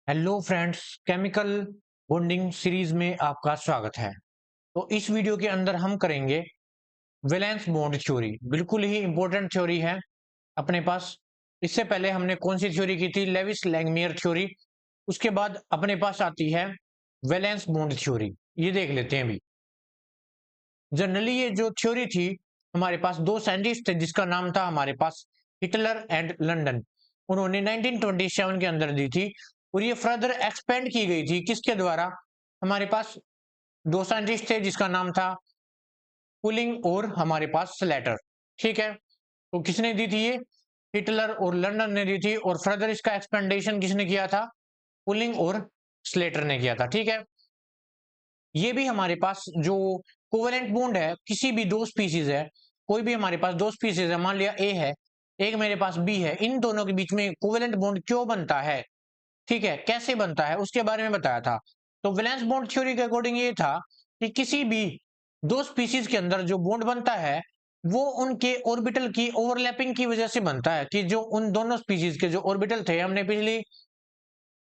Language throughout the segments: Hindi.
Hello friends, chemical bonding series में आपका स्वागत है। तो इस वीडियो के अंदर हम करेंगे वैलेंस बॉन्ड थ्योरी। बिल्कुल ही इंपॉर्टेंट थ्योरी है अपने पास। इससे पहले हमने कौन सी थ्योरी की थी? Lewis Langmuir theory. उसके बाद अपने पास आती है वैलेंस बॉन्ड थ्योरी। ये देख लेते हैं अभी। जनरली ये जो थ्योरी थी, हमारे पास दो साइंटिस्ट थे जिसका नाम था हमारे पास हिटलर एंड लंदन। उन्होंने 1927 के अंदर दी थी और ये फर्दर एक्सपेंड की गई थी किसके द्वारा? हमारे पास दो साइंटिस्ट थे जिसका नाम था पुलिंग और हमारे पास स्लेटर। ठीक है, तो किसने दी थी? ये हिटलर और लंदन ने दी थी और फर्दर इसका एक्सपेंडेशन किसने किया था? पुलिंग और स्लेटर ने किया था। ठीक है, ये भी हमारे पास जो कोवेलेंट बॉन्ड है, किसी भी दो स्पीसीज है, कोई भी हमारे पास दो स्पीसीज है, मान लिया ए है, एक मेरे पास बी है, इन दोनों के बीच में कोवेलेंट बॉन्ड क्यों बनता है, ठीक है, कैसे बनता है, उसके बारे में बताया था। तो वैलेंस बॉन्ड थ्योरी के अकॉर्डिंग ये था कि किसी भी दो स्पीसीज के अंदर जो बॉन्ड बनता है वो उनके ऑर्बिटल की ओवरलैपिंग की वजह से बनता है। कि जो उन दोनों स्पीसीज के जो ऑर्बिटल थे, हमने पिछली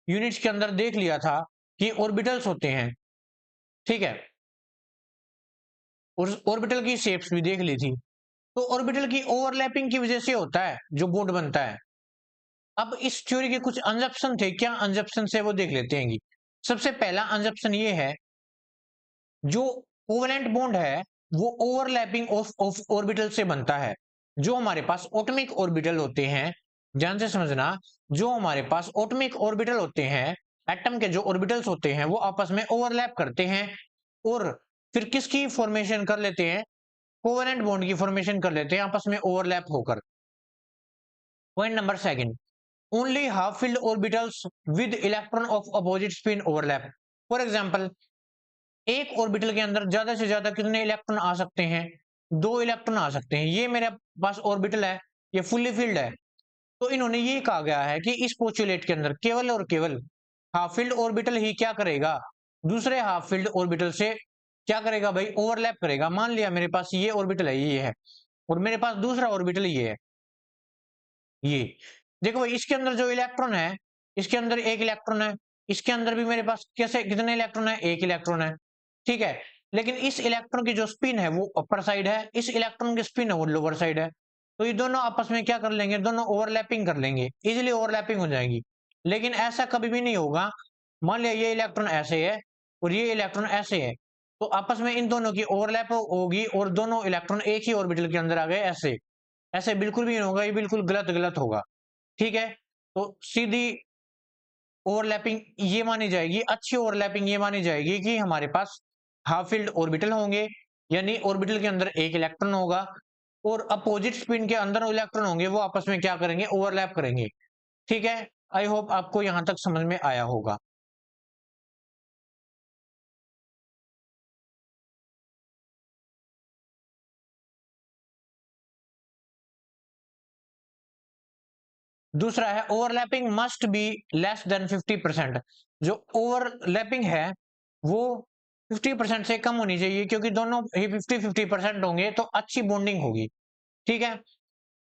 यूनिट्स के अंदर देख लिया था कि ऑर्बिटल्स होते हैं। ठीक है, और ऑर्बिटल की शेप्स भी देख ली थी। तो ऑर्बिटल की ओवरलैपिंग की वजह से होता है जो बॉन्ड बनता है। अब इस थ्योरी के कुछ अंजप्शन थे, क्या अंजप्शन है वो देख लेते हैं। सबसे पहला अंजप्शन ये है, जो कोवेलेंट बॉन्ड है वो ओवरलैपिंग ऑफ ऑर्बिटल से बनता है। जो हमारे पास ऑटोमिक ऑर्बिटल होते हैं, ध्यान से समझना, जो हमारे पास ऑटोमिक ऑर्बिटल होते हैं, एटम के जो ऑर्बिटल्स होते हैं वो आपस में ओवरलैप करते हैं और फिर किसकी फॉर्मेशन कर लेते हैं? कोवेलेंट बॉन्ड की फॉर्मेशन कर लेते हैं आपस में ओवरलैप होकर। Point number second, only half filled orbitals with electron of opposite spin overlap. For example, एक ऑर्बिटल के अंदर ज्यादा से ज्यादा कितने इलेक्ट्रॉन आ सकते हैं? दो इलेक्ट्रॉन आ सकते हैं। ये मेरे पास ऑर्बिटल है, ये फुल्ली फिल्ड है। तो इन्होंने ये कहा गया है कि इस पोस्टुलेट के अंदर केवल और केवल हाफ फिल्ड ऑर्बिटल ही क्या करेगा? दूसरे हाफ फिल्ड ऑर्बिटल से क्या करेगा भाई? ओवरलैप करेगा। मान लिया मेरे पास ये ऑर्बिटल है, ये है, और मेरे पास दूसरा ऑर्बिटल ये है, ये देखो भाई, इसके अंदर जो इलेक्ट्रॉन है, इसके अंदर एक इलेक्ट्रॉन है, इसके अंदर भी मेरे पास कैसे कितने इलेक्ट्रॉन है? एक इलेक्ट्रॉन है। ठीक है, लेकिन इस इलेक्ट्रॉन की जो स्पिन है वो अपर साइड है, इस इलेक्ट्रॉन की स्पिन है वो लोअर साइड है। तो ये दोनों आपस में क्या कर लेंगे? दोनों ओवरलैपिंग कर लेंगे, इजिली ओवरलैपिंग हो जाएगी। लेकिन ऐसा कभी भी नहीं होगा, मान लिया ये इलेक्ट्रॉन ऐसे है और ये इलेक्ट्रॉन ऐसे है, तो आपस में इन दोनों की ओवरलैप होगी और दोनों इलेक्ट्रॉन एक ही ऑर्बिटल के अंदर आ गए। ऐसे ऐसे बिल्कुल भी नहीं होगा, ये बिल्कुल गलत गलत होगा। ठीक है, तो सीधी ओवरलैपिंग ये मानी जाएगी, अच्छी ओवरलैपिंग ये मानी जाएगी कि हमारे पास हाफ फील्ड ऑर्बिटल होंगे, यानी ऑर्बिटल के अंदर एक इलेक्ट्रॉन होगा और अपोजिट स्पिन के अंदर इलेक्ट्रॉन होंगे, वो आपस में क्या करेंगे? ओवरलैप करेंगे। ठीक है, आई होप आपको यहां तक समझ में आया होगा। दूसरा है overlapping must be less than 50%। जो ओवरलैपिंग है वो 50% से कम होनी चाहिए, क्योंकि दोनों ही 50-50% होंगे तो अच्छी बॉन्डिंग होगी। ठीक है,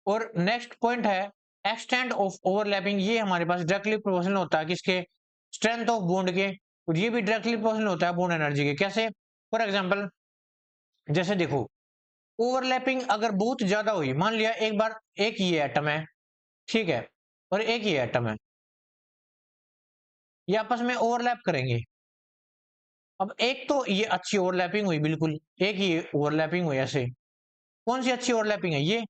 और नेक्स्ट पॉइंट है एक्सटेंट ऑफ ओवरलैपिंग। ये हमारे पास डायरेक्टली प्रोपोर्शनल होता है किसके? स्ट्रेंथ ऑफ बॉन्ड के। और ये भी डायरेक्टली प्रोपोर्शनल होता है बॉन्ड एनर्जी के। कैसे? फॉर एग्जांपल, जैसे देखो, ओवरलैपिंग अगर बहुत ज्यादा हुई, मान लिया एक बार एक ये एटम है, ठीक है, और एक ये एटम है, ये आपस में ओवरलैप करेंगे। अब एक तो ये अच्छी ओवरलैपिंग हुई, बिल्कुल एक ही ओवरलैपिंग हुई ऐसे। कौन सी अच्छी ओवरलैपिंग है? ये।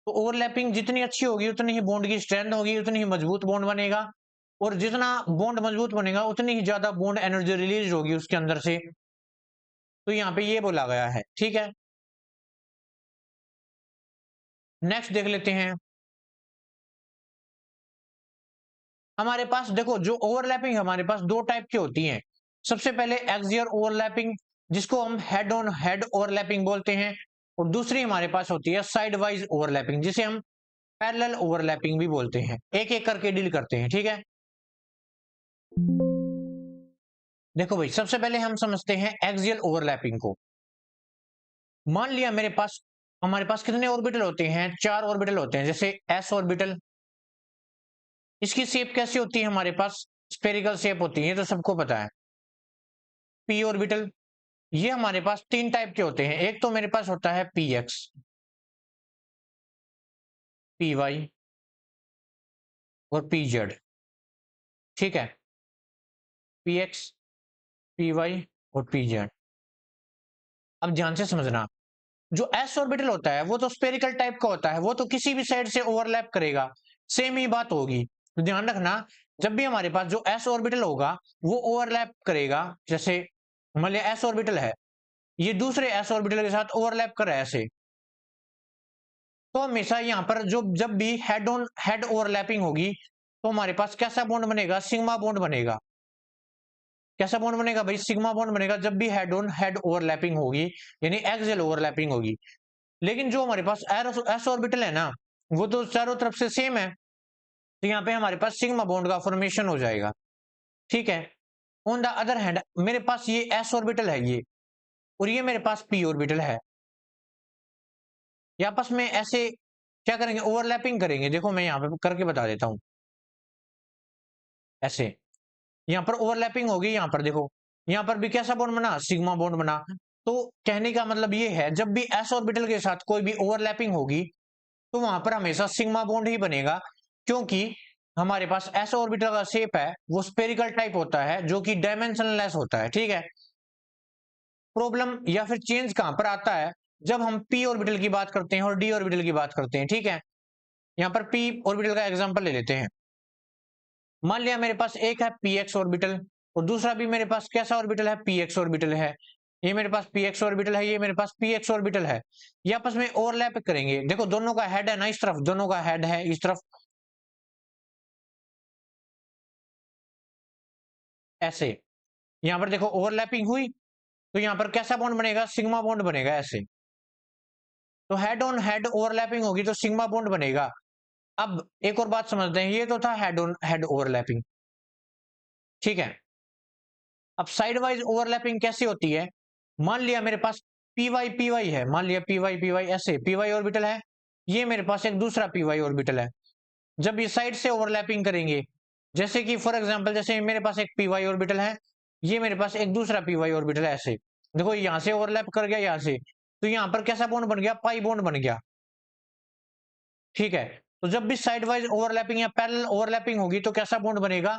तो ओवरलैपिंग जितनी अच्छी होगी उतनी ही बॉन्ड की स्ट्रेंथ होगी, उतनी ही मजबूत बॉन्ड बनेगा, और जितना बॉन्ड मजबूत बनेगा उतनी ही ज्यादा बॉन्ड एनर्जी रिलीज होगी उसके अंदर से। तो यहाँ पे ये बोला गया है। ठीक है, नेक्स्ट देख लेते हैं। हमारे पास देखो, जो ओवरलैपिंग हमारे पास दो टाइप की होती है। सबसे पहले एक्सियल ओवरलैपिंग, जिसको हम हेड ऑन हेड ओवरलैपिंग बोलते हैं, और दूसरी हमारे पास होती है साइड वाइज ओवरलैपिंग, जिसे हम पैरेलल ओवरलैपिंग भी बोलते हैं। एक एक करके डील करते हैं। ठीक है, देखो भाई, सबसे पहले हम समझते हैं एक्सियल ओवरलैपिंग को। मान लिया मेरे पास, हमारे पास कितने ऑर्बिटल होते हैं? चार ऑर्बिटल होते हैं। जैसे एस ऑर्बिटल, इसकी शेप कैसी होती है हमारे पास? स्फेरिकल शेप होती है, तो सबको पता है। पी ऑर्बिटल, ये हमारे पास तीन टाइप के होते हैं। एक तो मेरे पास होता है पी एक्स, पी वाई और पी जेड। ठीक है, पी एक्स, पी वाई और पी जेड। अब ध्यान से समझना, जो एस ऑर्बिटल होता है वो तो स्पेरिकल टाइप का होता है, वो तो किसी भी साइड से ओवरलैप करेगा, सेम ही बात होगी। तो ध्यान रखना, जब भी हमारे पास जो एस ऑर्बिटल होगा वो ओवरलैप करेगा, जैसे मान लिया एस ऑर्बिटल है, ये दूसरे एस ऑर्बिटल के साथ ओवरलैप कर रहा है ऐसे, तो हमेशा यहाँ पर जो जब भी हेड ऑन हेड ओवरलैपिंग होगी तो हमारे पास कैसा बॉन्ड बनेगा, सिग्मा बॉन्ड बनेगा। कैसा बॉन्ड बनेगा भाई, सिग्मा बॉन्ड बनेगा जब भी हेड ऑन हेड ओवरलैपिंग होगी, यानी एक्सियल ओवरलैपिंग होगी। लेकिन जो हमारे पास एस ऑर्बिटल है ना, वो तो चारों तरफ से सेम है, तो यहाँ पे हमारे पास सिग्मा बॉन्ड का फॉर्मेशन हो जाएगा। ठीक है, ऑन द अदर हैंड मेरे पास ये एस ऑर्बिटल है ये, और ये मेरे पास पी ऑर्बिटल है, ये आपस में ऐसे क्या करेंगे, ओवरलैपिंग करेंगे। देखो मैं यहाँ पे करके बता देता हूँ, ऐसे यहाँ पर ओवरलैपिंग होगी, यहाँ पर देखो, यहाँ पर भी कैसा बॉन्ड बना, सिग्मा बॉन्ड बना। तो कहने का मतलब ये है, जब भी एस ऑर्बिटल के साथ कोई भी ओवरलैपिंग होगी तो वहां पर हमेशा सिग्मा बॉन्ड ही बनेगा, क्योंकि हमारे पास एस ऑर्बिटल का शेप है वो स्पेरिकल टाइप होता है, जो कि डायमेंशनलेस होता है। ठीक है, प्रॉब्लम या फिर चेंज कहां पर आता है, जब हम पी ऑर्बिटल की बात करते हैं और डी ऑर्बिटल की बात करते हैं। ठीक है, यहाँ पर पी ऑर्बिटल का एग्जांपल ले लेते हैं। मान लिया मेरे पास एक है पी एक्स ऑर्बिटल, और दूसरा भी मेरे पास कैसा ऑर्बिटल है, पी एक्स ऑर्बिटल है। ये मेरे पास पी एक्स ऑर्बिटल है, ये मेरे पास पी एक्स ऑर्बिटल है। ये आपस में ओवरलैप करेंगे। देखो दोनों का हेड है ना इस तरफ, दोनों का हेड है इस तरफ, ऐसे। यहां पर देखो ओवरलैपिंग हुई, तो यहां पर कैसा बॉन्ड बनेगा, सिग्मा बॉन्ड बनेगा ऐसे। तो हेड ऑन हेड ओवरलैपिंग होगी तो सिग्मा बॉन्ड बनेगा। अब एक और बात समझते हैं, ये तो था हेड ऑन हेड ओवरलैपिंग। ठीक है, अब साइड वाइज ओवरलैपिंग कैसी होती है, मान लिया मेरे पास पी वाई है, मान लिया पी वाई ऐसे पी वाई ऑर्बिटल है, ये मेरे पास एक दूसरा पी वाई ऑर्बिटल है। जब ये साइड से ओवरलैपिंग करेंगे, जैसे कि फॉर एग्जांपल जैसे मेरे पास एक पी वाई ऑर्बिटल है, ये मेरे पास एक दूसरा पी वाई ऑर्बिटल है ऐसे। देखो यहां से ओवरलैप कर गया यहाँ से, तो यहां पर कैसा बॉन्ड बन गया, पाई बॉन्ड बन गया। ठीक है, तो जब भी साइड वाइज ओवरलैपिंग या पैरेलल ओवरलैपिंग होगी तो कैसा बॉन्ड बनेगा,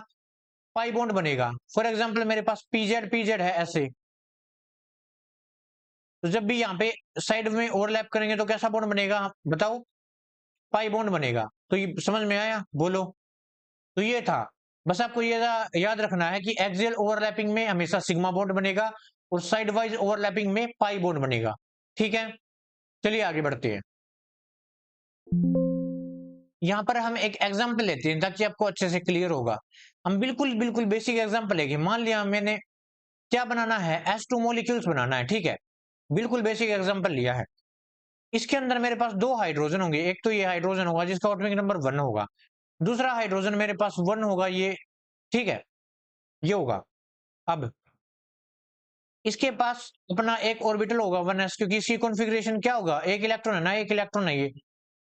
पाई बॉन्ड बनेगा। फॉर एग्जांपल मेरे पास पीजेड है ऐसे, तो जब भी यहाँ पे साइड में ओवरलैप करेंगे तो कैसा बॉन्ड बनेगा बताओ, पाई बॉन्ड बनेगा। तो ये समझ में आया, बोलो। तो ये था, बस आपको ये याद रखना है कि एक्सियल ओवरलैपिंग में हमेशा सिग्मा बॉन्ड बनेगा और साइड वाइज ओवरलैपिंग में पाई बॉन्ड बनेगा। ठीक है, चलिए आगे बढ़ते हैं। यहाँ पर हम एक एग्जांपल लेते हैं ताकि आपको अच्छे से क्लियर होगा। हम बिल्कुल बिल्कुल बेसिक एग्जांपल लेंगे। मान लिया मैंने क्या बनाना है, H2 मॉलिक्यूल्स बनाना है। ठीक है, बिल्कुल बेसिक एग्जांपल लिया है। इसके अंदर मेरे पास दो हाइड्रोजन होंगे, एक तो ये हाइड्रोजन होगा जिसका एटॉमिक नंबर 1 होगा, दूसरा हाइड्रोजन मेरे पास 1 होगा ये। ठीक है, ये होगा। अब इसके पास अपना एक ऑर्बिटल होगा 1s, क्योंकि इसकी कॉन्फ़िगरेशन क्या होगा, एक इलेक्ट्रॉन है ना, एक इलेक्ट्रॉन है ये,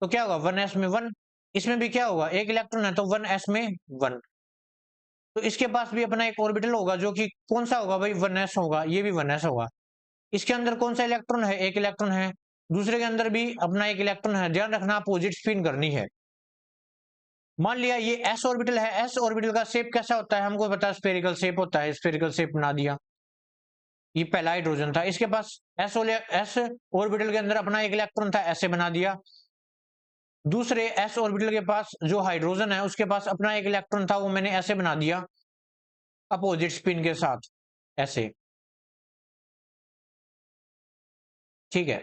तो क्या होगा 1s में 1। इसमें भी क्या होगा, एक इलेक्ट्रॉन है तो 1s में 1। तो इसके पास भी अपना एक ऑर्बिटल होगा जो कि कौन सा होगा भाई, 1s होगा, ये भी 1s होगा। इसके अंदर कौन सा इलेक्ट्रॉन है, एक इलेक्ट्रॉन है, दूसरे के अंदर भी अपना एक इलेक्ट्रॉन है। ध्यान रखना अपोजिट स्पिन करनी है। मान लिया ये एस ऑर्बिटल है, एस ऑर्बिटल का शेप कैसा होता है, हमको पता है स्फेरिकल शेप होता है, स्फेरिकल शेप बना दिया। ये पहला हाइड्रोजन था, इसके पास एस ऑर्बिटल के अंदर अपना एक इलेक्ट्रॉन था, ऐसे बना दिया। दूसरे एस ऑर्बिटल के पास जो हाइड्रोजन है उसके पास अपना एक इलेक्ट्रॉन था, वो मैंने ऐसे बना दिया अपोजिट स्पिन के साथ, ऐसे। ठीक है,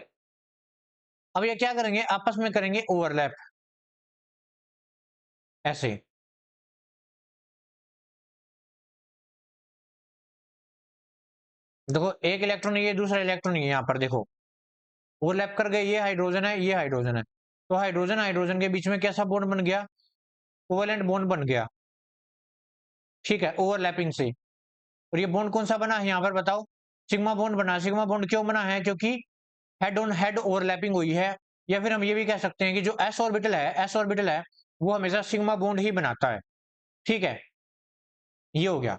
अब ये क्या करेंगे, आपस में करेंगे ओवरलैप, ऐसे। देखो एक इलेक्ट्रॉन, ये दूसरा इलेक्ट्रॉन, ये यहाँ पर देखो ओवरलैप कर गए, ये हाइड्रोजन है, ये हाइड्रोजन है, तो हाइड्रोजन हाइड्रोजन के बीच में कैसा बॉन्ड बन गया, कोवेलेंट बॉन्ड बन गया। ठीक है, ओवरलैपिंग से। और ये बॉन्ड कौन सा बना है यहाँ पर बताओ, सिग्मा बॉन्ड बना। सिग्मा बॉन्ड क्यों बना है, क्योंकि हेड ऑन हेड ओवरलैपिंग हुई है। या फिर हम ये भी कह सकते हैं कि जो एस ऑर्बिटल है वो हमेशा सिग्मा बॉन्ड ही बनाता है। ठीक है, ये हो गया।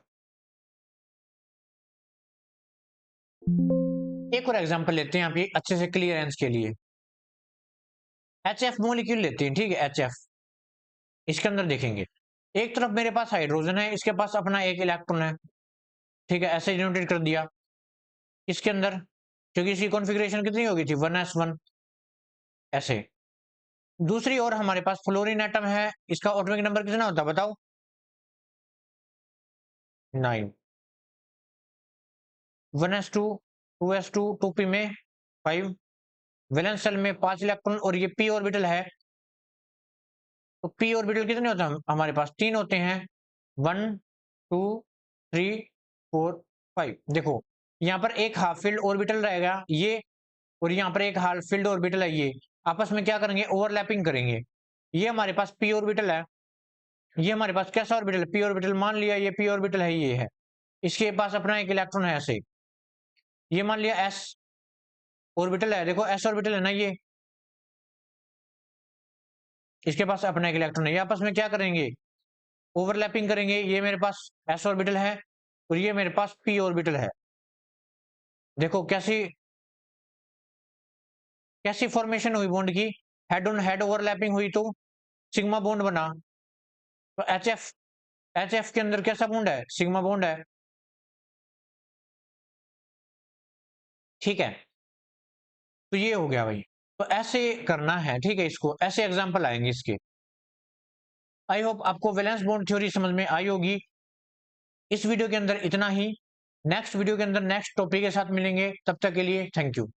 एक और एग्जांपल लेते हैं आपकी अच्छे से क्लियरेंस के लिए। HF मॉलिक्यूल लेते हैं, ठीक है, HF। इसके अंदर देखेंगे, एक तरफ मेरे पास हाइड्रोजन है, इसके पास अपना एक इलेक्ट्रॉन है, ठीक है, ऐसे डिनोटेट कर दिया। इसके अंदर क्योंकि इसकी कॉन्फ़िगरेशन कितनी होगी थी, 1s1 ऐसे। दूसरी ओर हमारे पास फ्लोरीन एटम है, इसका एटॉमिक नंबर कितना होता है बताओ? 9। 1s2 2s2 2p में 5, वैलेंस शेल में 5 इलेक्ट्रॉन, और ये p ऑर्बिटल है, तो p ऑर्बिटल कितने होते हैं हमारे पास? 3 होते हैं, 1 2 3 4 5। देखो यहाँ पर एक हाफ फील्ड ऑर्बिटल रहेगा ये, और यहाँ पर एक हाफ फील्ड ऑर्बिटल है ये, आपस में क्या करेंगे, ओवरलैपिंग करेंगे। ये हमारे पास p ऑर्बिटल है, ये हमारे पास कैसा ऑर्बिटल है, p ऑर्बिटल। मान लिया ये p ऑर्बिटल है, ये है, इसके पास अपना एक इलेक्ट्रॉन है ऐसे। ये मान लिया s ऑर्बिटल है, देखो s ऑर्बिटल है ना ये, इसके पास अपना एक इलेक्ट्रॉन है। ये आपस में क्या करेंगे, ओवरलैपिंग करेंगे। ये मेरे पास s ऑर्बिटल है और ये मेरे पास p ऑर्बिटल है। देखो कैसी कैसी फॉर्मेशन हुई बॉन्ड की, हेड ऑन हेड ओवरलैपिंग हुई तो सिग्मा बॉन्ड बना। तो एच एफ के अंदर कैसा बॉन्ड है, सिग्मा बॉन्ड है, ठीक है। तो ये हो गया भाई, तो ऐसे करना है, ठीक है, इसको ऐसे एग्जांपल आएंगे इसके। आई होप आपको वैलेंस बॉन्ड थ्योरी समझ में आई होगी। इस वीडियो के अंदर इतना ही। नेक्स्ट वीडियो के अंदर नेक्स्ट टॉपिक के साथ मिलेंगे, तब तक के लिए थैंक यू।